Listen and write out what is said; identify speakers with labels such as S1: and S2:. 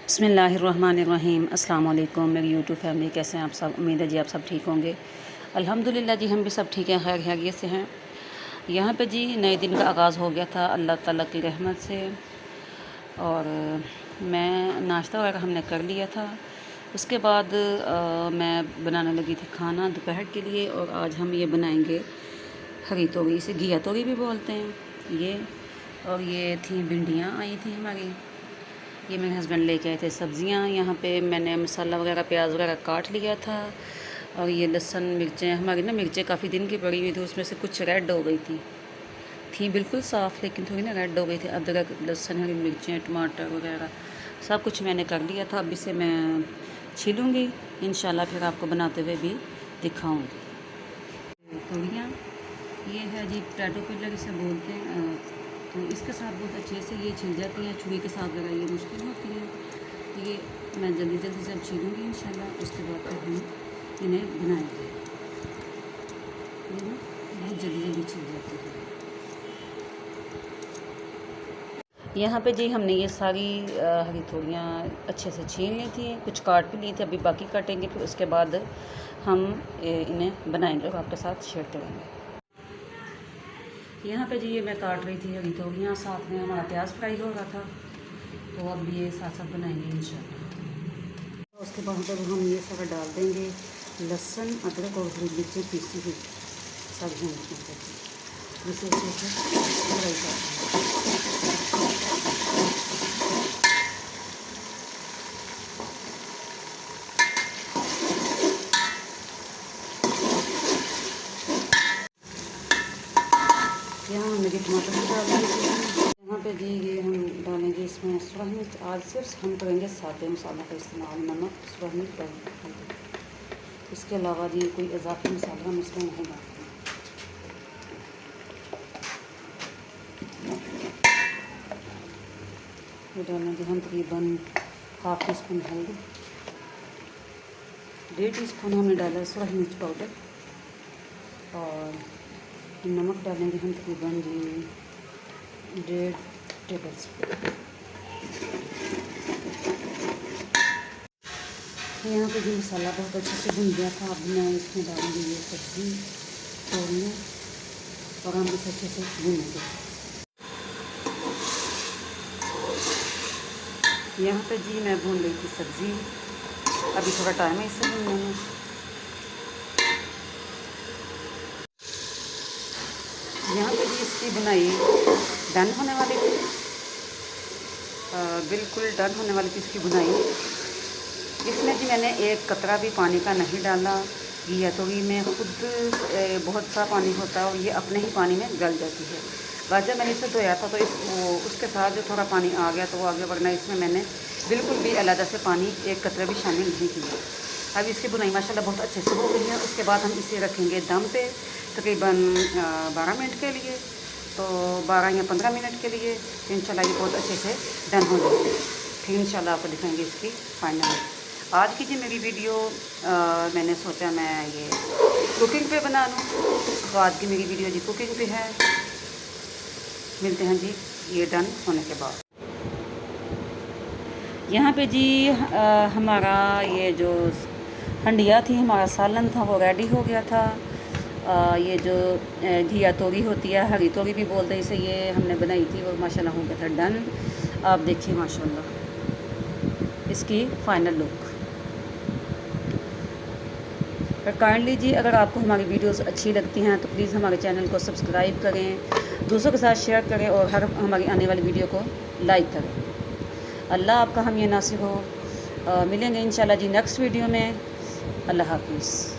S1: बिस्मिल्लाहिर्रहमानिर्रहीम। अस्सलाम वालेकुम मेरी यूट्यूब फैमिली, कैसे हैं आप सब। उम्मीद है जी आप सब ठीक होंगे। अल्हम्दुलिल्लाह जी हम भी सब ठीक हैं, खैर खैरियत से हैं। यहाँ पे जी नए दिन का आगाज़ हो गया था अल्लाह ताला की रहमत से, और मैं नाश्ता वगैरह हमने कर लिया था। उसके बाद मैं बनाने लगी थी खाना दोपहर के लिए, और आज हम ये बनाएंगे हरी तोरी, इसे घिया तोरी भी बोलते हैं ये। और ये थी भिंडियाँ आई थी हमारी, ये मेरे हस्बैंड लेके आए थे सब्ज़ियाँ। यहाँ पे मैंने मसाला वगैरह प्याज वगैरह काट लिया था, और ये लहसुन मिर्चें, हमारी ना मिर्चें काफ़ी दिन की पड़ी हुई थी, उसमें से कुछ रेड हो गई थी बिल्कुल साफ़, लेकिन थोड़ी ना रेड हो गई थी। अदरक लहसुन हरी मिर्चें टमाटर वगैरह सब कुछ मैंने कर लिया था। अब इसे मैं छीलूँगी इंशाल्लाह, फिर आपको बनाते हुए भी दिखाऊँगी। तोरियाँ ये है जी, पोटैटो पिलर इसे बोलते हैं, तो इसके साथ बहुत अच्छे से ये छिल जाती हैं। छुरी के साथ ज़रा ये मुश्किल होती है। ये मैं जल्दी जल्दी से अब छीलूँगी इंशाल्लाह, उसके बाद फिर हम इन्हें बनाएंगे। ये ना बहुत जल्दी जल्दी छिल जाती है। यहाँ पे जी हमने ये सारी हरी तोरियाँ अच्छे से छील ली थी, कुछ काट भी ली थी, अभी बाकी काटेंगे। फिर उसके बाद हम इन्हें बनाएंगे और आपके साथ शेयर करेंगे। यहाँ पे जी ये मैं काट रही थी हरी तोरियाँ, साथ में हमारा प्याज फ्राई हो रहा था, तो अब ये साथ साथ बनाएंगे इंशाल्लाह। उसके बाद जब हम ये सारा डाल देंगे, लहसुन अदरक और हरी मिर्ची पीसी हुई सब हम इसमें देंगे, इसे अच्छे से फ्राई कर यहाँ हमने भी टमाटर भी डाल दिए। यहाँ पे जी ये हम डालेंगे इसमें सुरख मिर्च। आज सिर्फ हम करेंगे सादे मसालों का इस्तेमाल, नमक सुरख मिर्च डालेंगे, इसके अलावा जी कोई इजाफी मसाला हम इसमें नहीं डालते। ये डालेंगे हम तकरीबन हाफ टी स्पून हल्दी, 1.5 टीस्पून हमने डाला सुरख मिर्च पाउडर, और नमक डालेंगे हम तकरीबन जी 1.5 टेबल स्पून। यहाँ पे भी मसाला बहुत अच्छे से भुन गया था। अब मैं इसमें डालूंगी ये सब्ज़ी तोड़ने, और हम इसे अच्छे से भूनेंगे। यहाँ पे जी मैं भून रही थी सब्ज़ी, अभी थोड़ा टाइम है इसे भूनने में। यहाँ पे जी इसकी बुनाई डन होने वाली थी, बिल्कुल डन होने वाली थी इसकी बुनाई। इसमें जी मैंने एक कतरा भी पानी का नहीं डाला। घिया तोरी में खुद बहुत सा पानी होता है, और ये अपने ही पानी में गल जाती है। बाद जब मैंने इसे धोया था तो उसके साथ जो थोड़ा पानी आ गया तो वो आ गया, वरना इसमें मैंने बिल्कुल भी अलग से पानी एक कतरा भी शामिल नहीं किया। अब इसकी बुनाई माशाल्लाह बहुत अच्छे से हो गई है। उसके बाद हम इसे रखेंगे दम पे तकरीबन 12 मिनट के लिए, तो 12 या 15 मिनट के लिए इंशाल्लाह ये बहुत अच्छे से डन हो जाएगी। फिर इंशाल्लाह आपको दिखाएंगे इसकी फाइनल। आज की जी मेरी वीडियो मैंने सोचा मैं ये कुकिंग पे बना लूँ, तो आज की मेरी वीडियो जी कुकिंग पे है। मिलते हैं जी ये डन होने के बाद। यहाँ पे जी हमारा ये जो हंडिया थी, हमारा सालन था, वो रेडी हो गया था। ये जो घिया तोरी होती है, हरी तोरी भी बोलते हैं इसे, ये हमने बनाई थी, वो माशाल्लाह हो गया था डन। आप देखिए माशाल्लाह इसकी फ़ाइनल लुक। पर काइंडली जी अगर आपको हमारी वीडियोस अच्छी लगती हैं तो प्लीज़ हमारे चैनल को सब्सक्राइब करें, दूसरों के साथ शेयर करें, और हर हमारी आने वाली वीडियो को लाइक करें। अल्लाह आपका हम ये नासिर हो। मिलेंगे इंशाल्लाह जी नेक्स्ट वीडियो में। अल्लाह हाफिज़।